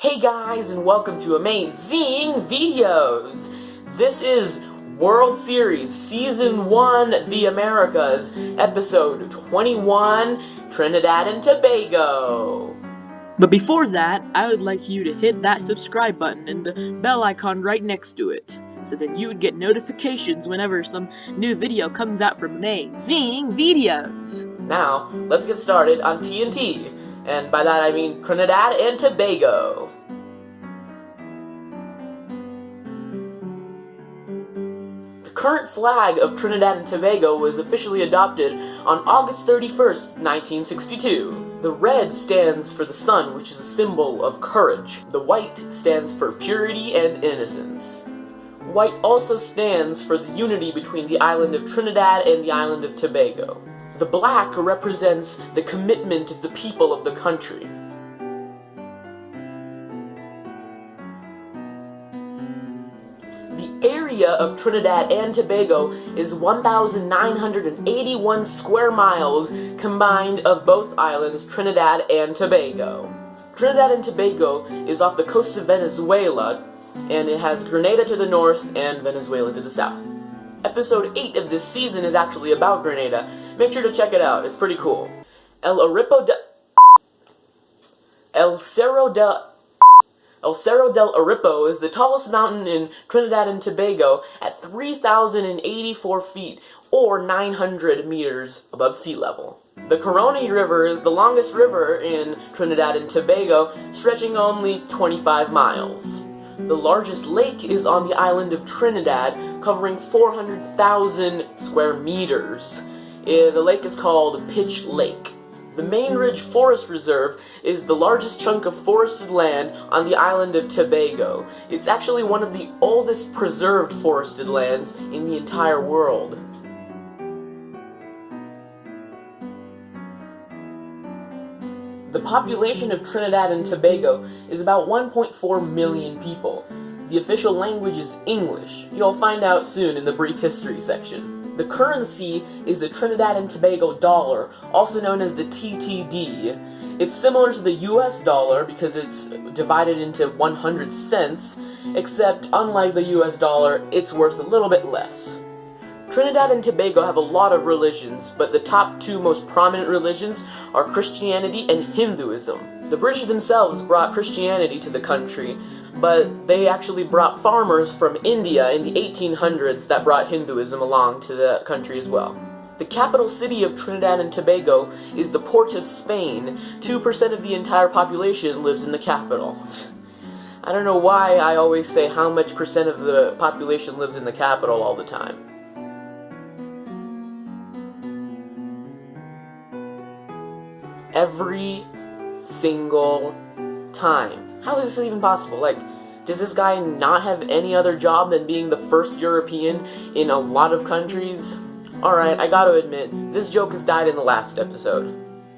Hey guys, and welcome to Amazing Videos! This is World Series Season 1, The Americas, Episode 21, Trinidad and Tobago. But before that, I would like you to hit that subscribe button and the bell icon right next to it, so that you would get notifications whenever some new video comes out from Amazing Videos. Now, let's get started on TNT, and by that I mean Trinidad and Tobago. The current flag of Trinidad and Tobago was officially adopted on August 31st, 1962. The red stands for the sun, which is a symbol of courage. The white stands for purity and innocence. White also stands for the unity between the island of Trinidad and the island of Tobago. The black represents the commitment of the people of the country. The area of Trinidad and Tobago is 1,981 square miles combined of both islands, Trinidad and Tobago. Trinidad and Tobago is off the coast of Venezuela, and it has Grenada to the north and Venezuela to the south. Episode 8 of this season is actually about Grenada. Make sure to check it out, it's pretty cool. El Cerro del Aripo is the tallest mountain in Trinidad and Tobago at 3,084 feet, or 900 meters above sea level. The Caroni River is the longest river in Trinidad and Tobago, stretching only 25 miles. The largest lake is on the island of Trinidad, covering 400,000 square meters. The lake is called Pitch Lake. The Main Ridge Forest Reserve is the largest chunk of forested land on the island of Tobago. It's actually one of the oldest preserved forested lands in the entire world. The population of Trinidad and Tobago is about 1.4 million people. The official language is English. You'll find out soon in the brief history section. The currency is the Trinidad and Tobago dollar, also known as the TTD. It's similar to the US dollar because it's divided into 100 cents, except unlike the US dollar, it's worth a little bit less. Trinidad and Tobago have a lot of religions, but the top two most prominent religions are Christianity and Hinduism. The British themselves brought Christianity to the country, but they actually brought farmers from India in the 1800s that brought Hinduism along to the country as well. The capital city of Trinidad and Tobago is the Port of Spain. 2% of the entire population lives in the capital. I don't know why I always say how much percent of the population lives in the capital all the time. Every single time. How is this even possible? Like, does this guy not have any other job than being the first European in a lot of countries? Alright, I gotta admit, this joke has died in the last episode.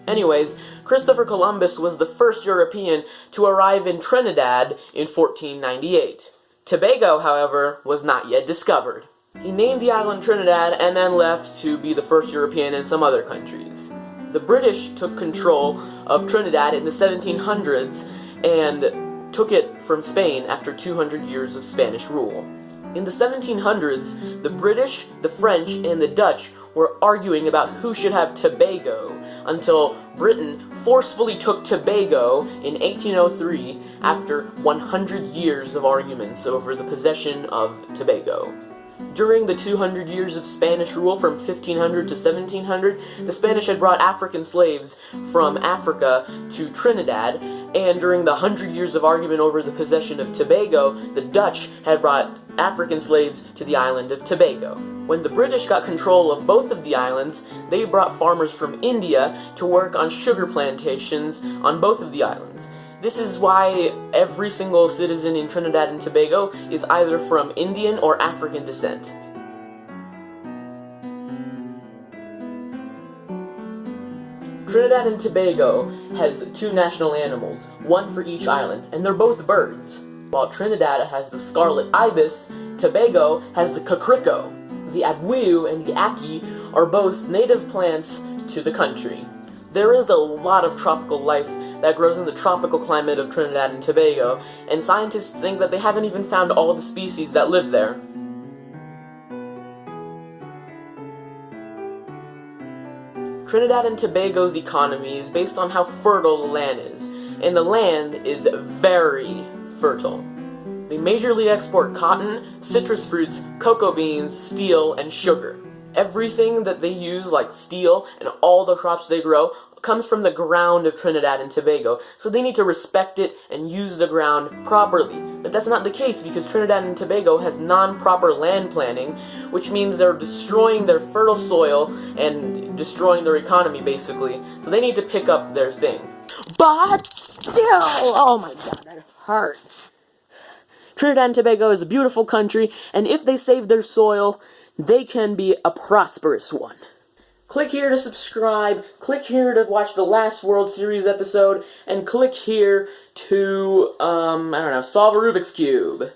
Anyways, Christopher Columbus was the first European to arrive in Trinidad in 1498. Tobago, however, was not yet discovered. He named the island Trinidad and then left to be the first European in some other countries. The British took control of Trinidad in the 1700s and took it from Spain after 200 years of Spanish rule. In the 1700s, the British, the French, and the Dutch were arguing about who should have Tobago, until Britain forcefully took Tobago in 1803 after 100 years of arguments over the possession of Tobago. During the 200 years of Spanish rule from 1500 to 1700, the Spanish had brought African slaves from Africa to Trinidad, and during the 100 years of argument over the possession of Tobago, the Dutch had brought African slaves to the island of Tobago. When the British got control of both of the islands, they brought farmers from India to work on sugar plantations on both of the islands. This is why every single citizen in Trinidad and Tobago is either from Indian or African descent. Trinidad and Tobago has two national animals, one for each island, and they're both birds. While Trinidad has the scarlet ibis, Tobago has the cacrico. The abuyu and the aki are both native plants to the country. There is a lot of tropical life that grows in the tropical climate of Trinidad and Tobago, and scientists think that they haven't even found all the species that live there. Trinidad and Tobago's economy is based on how fertile the land is, and the land is very fertile. They majorly export cotton, citrus fruits, cocoa beans, steel, and sugar. Everything that they use, like steel and all the crops they grow, comes from the ground of Trinidad and Tobago, so they need to respect it and use the ground properly. But that's not the case because Trinidad and Tobago has non-proper land planning, which means they're destroying their fertile soil and destroying their economy, basically. So they need to pick up their thing. But still, oh my god, that hurt. Trinidad and Tobago is a beautiful country, and if they save their soil, they can be a prosperous one. Click here to subscribe, click here to watch the last World Series episode, and click here to, solve a Rubik's Cube.